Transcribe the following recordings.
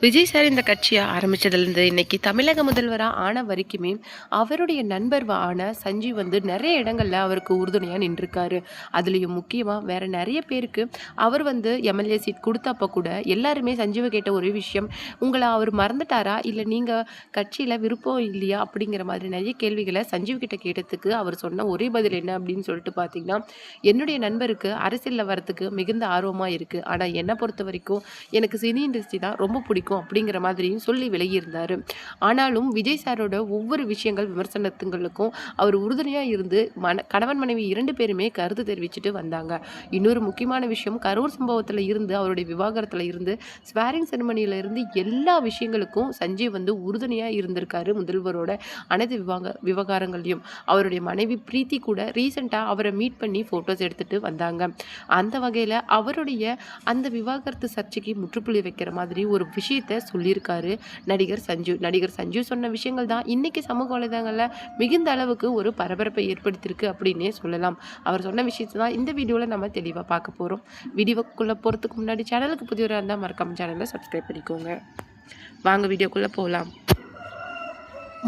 Vijay sir இந்த கட்சியை ஆரம்பிச்சதுலேருந்து இன்னைக்கு தமிழக முதல்வராக ஆன வரைக்குமே அவருடைய நண்பர் ஆன சஞ்சீவ் வந்து நிறைய இடங்கள்ல அவருக்கு உறுதுணையாக நின்றுருக்காரு. அதுலேயும் முக்கியமாக வேற நிறைய பேருக்கு அவர் வந்து எம்எல்ஏ சீட் கொடுத்தப்ப கூட எல்லாருமே சஞ்சீவை கேட்ட ஒரே விஷயம், உங்களை அவர் மறந்துட்டாரா இல்லை நீங்கள் கட்சியில் விருப்பம் இல்லையா அப்படிங்கிற மாதிரி நிறைய கேள்விகளை சஞ்சீவ் கிட்ட கேட்டதுக்கு அவர் சொன்ன ஒரே பதில் என்ன அப்படின்னு சொல்லிட்டு பார்த்தீங்கன்னா, என்னுடைய நண்பருக்கு அரசியலில் வரத்துக்கு மிகுந்த ஆர்வமாக இருக்குது, ஆனால் என்னை பொறுத்த வரைக்கும் எனக்கு சினி இண்டஸ்ட்ரி தான் ரொம்ப பிடிக்கும் அப்படிங்கிற மாதிரியும் சொல்லி விலகியிருந்தார். ஆனாலும் விஜய் சாரோட ஒவ்வொரு விஷயங்கள் விமர்சனத்துங்களுக்கும் அவர் உறுதுணையாக இருந்து கணவன் மனைவி 2 பேருமே கருத்து தெரிவிச்சுட்டு வந்தாங்க. இன்னொரு முக்கியமான விஷயம், கரூர் சம்பவத்தில் இருந்து அவருடைய விவாகரத்தில் இருந்து ஸ்வேரிங் செரமனியில இருந்து எல்லா விஷயங்களுக்கும் சஞ்சீவ் வந்து உறுதுணையாக இருந்திருக்காரு. முதல்வரோட அனைத்து விவகாரங்களையும் அவருடைய மனைவி பிரீத்தி கூட ரீசெண்டாக அவரை மீட் பண்ணி ஃபோட்டோஸ் எடுத்துட்டு வந்தாங்க. அந்த வகையில் அவருடைய அந்த விவாகரத்து சர்ச்சைக்கு முற்றுப்புள்ளி வைக்கிற மாதிரி ஒரு விஷயத்தை சொல்லியிருக்காரு நடிகர் சஞ்சீவ் சொன்ன விஷயங்கள் தான் இன்னைக்கு சமூக வலைதளங்களில் மிகுந்த அளவுக்கு ஒரு பரபரப்பை ஏற்படுத்தியிருக்கு அப்படின்னே சொல்லலாம். அவர் சொன்ன விஷயத்தை தான் இந்த வீடியோவில் நம்ம தெளிவாக பார்க்க போகிறோம். வீடியோக்குள்ளே போகிறதுக்கு முன்னாடி சேனலுக்கு புதியவராக இருந்தால் மறக்காம சேனலை சப்ஸ்கிரைப் பண்ணிக்கோங்க. வாங்க வீடியோக்குள்ளே போகலாம்.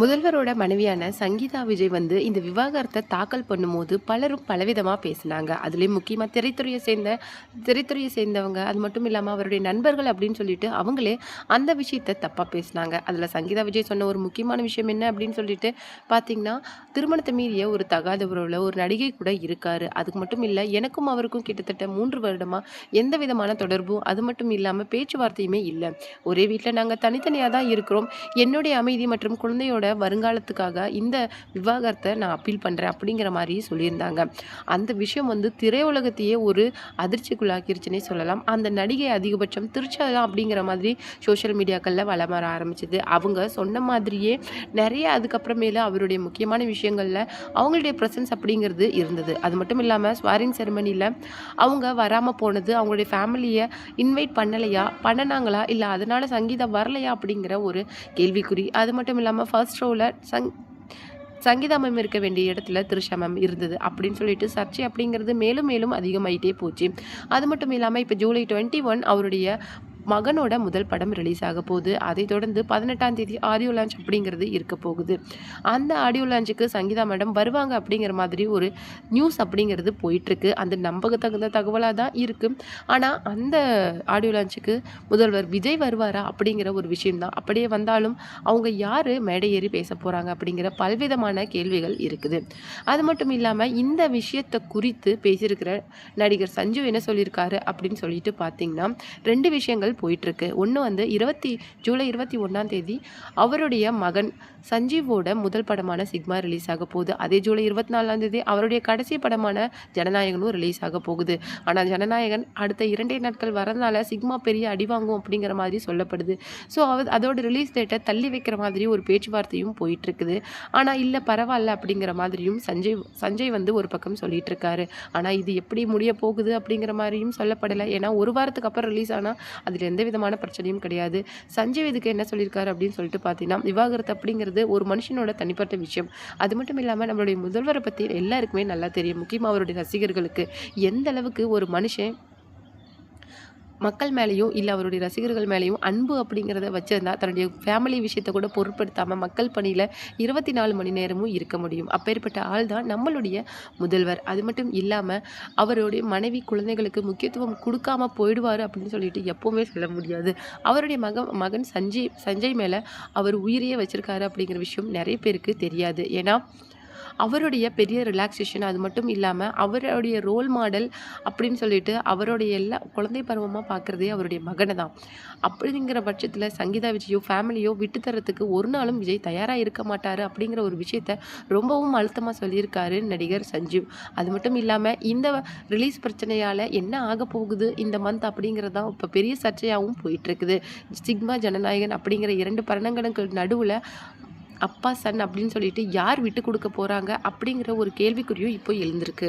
முதல்வரோட மனைவியான சங்கீதா விஜய் வந்து இந்த விவாகரத்தை தாக்கல் பண்ணும்போது பலரும் பலவிதமாக பேசினாங்க. அதுலேயும் முக்கியமாக திரைத்துறையை சேர்ந்தவங்க, அது மட்டும் இல்லாமல் அவருடைய நண்பர்கள் அப்படின்னு சொல்லிட்டு அவங்களே அந்த விஷயத்தை தப்பாக பேசினாங்க. அதில் சங்கீதா விஜய் சொன்ன ஒரு முக்கியமான விஷயம் என்ன அப்படின்னு சொல்லிட்டு பார்த்தீங்கன்னா, திருமணத்தை மீறிய ஒரு தகாத உறவில் ஒரு நடிகை கூட இருக்காரு. அதுக்கு மட்டும் இல்லை, எனக்கும் அவருக்கும் கிட்டத்தட்ட 3 வருடமாக எந்த விதமான தொடர்பும் அது மட்டும் இல்லாமல் பேச்சுவார்த்தையுமே இல்லை. ஒரே வீட்டில் நாங்கள் தனித்தனியாக தான் இருக்கிறோம். என்னுடைய அமைதி மற்றும் குழந்தையோட வருங்காலத்துக்காக இந்த விவாகரத்தை நான் அப்பீல் பண்ணுறேன் அப்படிங்கிற மாதிரி சொல்லியிருந்தாங்க. அந்த விஷயம் வந்து திரையுலகத்தையே ஒரு அதிர்ச்சிக்குள்ளாக்கிருச்சுன்னே சொல்லலாம். அந்த நடிகை அதிகபட்சம் திருச்சலாம் அப்படிங்கிற மாதிரி சோஷியல் மீடியாக்களில் வலம் வர ஆரம்பிச்சது. அவங்க சொன்ன மாதிரியே நிறைய அதுக்கப்புறமேல அவருடைய முக்கியமான விஷயங்களில் அவங்களுடைய ப்ரெசன்ஸ் அப்படிங்கிறது இருந்தது. அது மட்டும் இல்லாமல் ஸ்வாரிங் செரமனியில் அவங்க வராமல் போனது அவங்களுடைய ஃபேமிலியை இன்வைட் பண்ணினாங்களா இல்லை அதனால் சங்கீதா வரலையா அப்படிங்கிற ஒரு கேள்விக்குறி. அது மட்டும் இல்லாமல் ஃபர்ஸ்ட் ரோவில் சங்கீதா மேம் இருக்க வேண்டிய இடத்துல த்ரிஷா மேம் இருந்தது அப்படின்னு சொல்லிட்டு சர்ச்சை அப்படிங்கிறது மேலும் மேலும் அதிகமாயிட்டே போச்சு. அது மட்டும் இல்லாமல் இப்போ ஜூலை 21 அவருடைய மகனோட முதல் படம் ரிலீஸ் ஆக போகுது. அதை தொடர்ந்து 18ஆம் தேதி ஆடியோ லான்ச் அப்படிங்கிறது இருக்க போகுது. அந்த ஆடியோ லான்ச்சுக்கு சங்கீதா மேடம் வருவாங்க அப்படிங்கிற மாதிரி ஒரு நியூஸ் அப்படிங்கிறது போயிட்டுருக்கு. அந்த நம்பகத்தகுந்த தகவலாக தான் இருக்குது. ஆனால் அந்த ஆடியோ லான்ச்சுக்கு முதல்வர் விஜய் வருவாரா அப்படிங்கிற ஒரு விஷயம்தான். அப்படியே வந்தாலும் அவங்க யார் மேடை ஏறி பேச போகிறாங்க அப்படிங்கிற பல்விதமான கேள்விகள் இருக்குது. அது மட்டும் இல்லாமல் இந்த விஷயத்தை குறித்து பேசியிருக்கிற நடிகர் சஞ்சீவ் என்ன சொல்லியிருக்காரு அப்படின்னு சொல்லிட்டு பார்த்தீங்கன்னா, 2 விஷயங்கள் போயிட்டுருக்கு. ஒன்று வந்து ஜூலை 21ஆம் தேதி அவருடைய மகன் சஞ்சீவோட முதல் படமான சிக்மா ரிலீஸ் ஆக போகுது. அதே ஜூலை 24ஆம் தேதி அவருடைய கடைசி படமான ஜனநாயகனும் ரிலீஸ் ஆக போகுது. ஆனால் ஜனநாயகன் அடுத்த 2 நாட்கள் வரதுனால சிக்மா பெரிய அடி வாங்கும் அப்படிங்கிற மாதிரி சொல்லப்படுது. ஸோ அதோட ரிலீஸ் டேட்டை தள்ளி வைக்கிற மாதிரி ஒரு பேச்சுவார்த்தையும் போயிட்டுருக்குது. ஆனால் இல்லை பரவாயில்ல அப்படிங்கிற மாதிரியும் சஞ்சய் வந்து ஒரு பக்கம் சொல்லிட்டு இருக்காரு. ஆனால் இது எப்படி முடிய போகுது அப்படிங்கிற மாதிரியும் சொல்லப்படலை. ஏன்னா ஒரு வாரத்துக்கு அப்புறம் ரிலீஸ் ஆனால் அதில் எந்த விதமான பிரச்சனையும் கிடையாது. சஞ்சய் இதுக்கு என்ன சொல்லியிருக்காரு அப்படின்னு சொல்லிட்டு பார்த்தீங்கன்னா, விவாகரத்து அப்படிங்கிறது ஒரு மனுஷனோட தனிப்பட்ட விஷயம். அது மட்டும் இல்லாமல் நம்மளுடைய முதல்வரை பற்றி எல்லாருக்குமே நல்லா தெரியும். முக்கியமாக அவருடைய ரசிகர்களுக்கு எந்த அளவுக்கு ஒரு மனுஷன் மக்கள் மேலேயும் இல்லை அவருடைய ரசிகர்கள் மேலேயும் அன்பு அப்படிங்கிறத வச்சுருந்தா தன்னுடைய ஃபேமிலி விஷயத்தை கூட பொருட்படுத்தாமல் மக்கள் பணியில் 24 மணி நேரமும் இருக்க முடியும். அப்பேற்பட்ட ஆள் தான் நம்மளுடைய முதல்வர். அது மட்டும் இல்லாமல் அவருடைய மனைவி குழந்தைகளுக்கு முக்கியத்துவம் கொடுக்காம போயிடுவார் அப்படின்னு சொல்லிட்டு எப்போவுமே சொல்ல முடியாது. அவருடைய மகன் சஞ்சய் மேலே அவர் உயிரையே வச்சுருக்காரு அப்படிங்கிற விஷயம் நிறைய பேருக்கு தெரியாது. ஏன்னா அவருடைய பெரிய ரிலாக்ஸேஷன், அது மட்டும் இல்லாமல் அவருடைய ரோல் மாடல் அப்படின்னு சொல்லிட்டு அவருடைய எல்லா குழந்தை பருவமாக பார்க்குறதே அவருடைய மகனை தான். அப்படிங்கிற பட்சத்தில் சங்கீதா விஜயோ ஃபேமிலியோ விட்டு தரத்துக்கு ஒரு நாளும் விஜய் தயாராக இருக்க மாட்டார் அப்படிங்கிற ஒரு விஷயத்த ரொம்பவும் அழுத்தமாக சொல்லியிருக்காரு நடிகர் சஞ்சீவ். அது மட்டும் இல்லாமல் இந்த ரிலீஸ் பிரச்சனையால் என்ன ஆக போகுது இந்த மந்த் அப்படிங்கிறது தான் இப்போ பெரிய சர்ச்சையாகவும் போயிட்டுருக்குது. சிக்மா ஜனநாயகன் அப்படிங்கிற 2 படங்களுக்கு நடுவில் அப்பா சன் அப்படின்னு சொல்லிட்டு யார் விட்டு கொடுக்க போகிறாங்க அப்படிங்கிற ஒரு கேள்விக்குறியும் இப்போ எழுந்திருக்கு.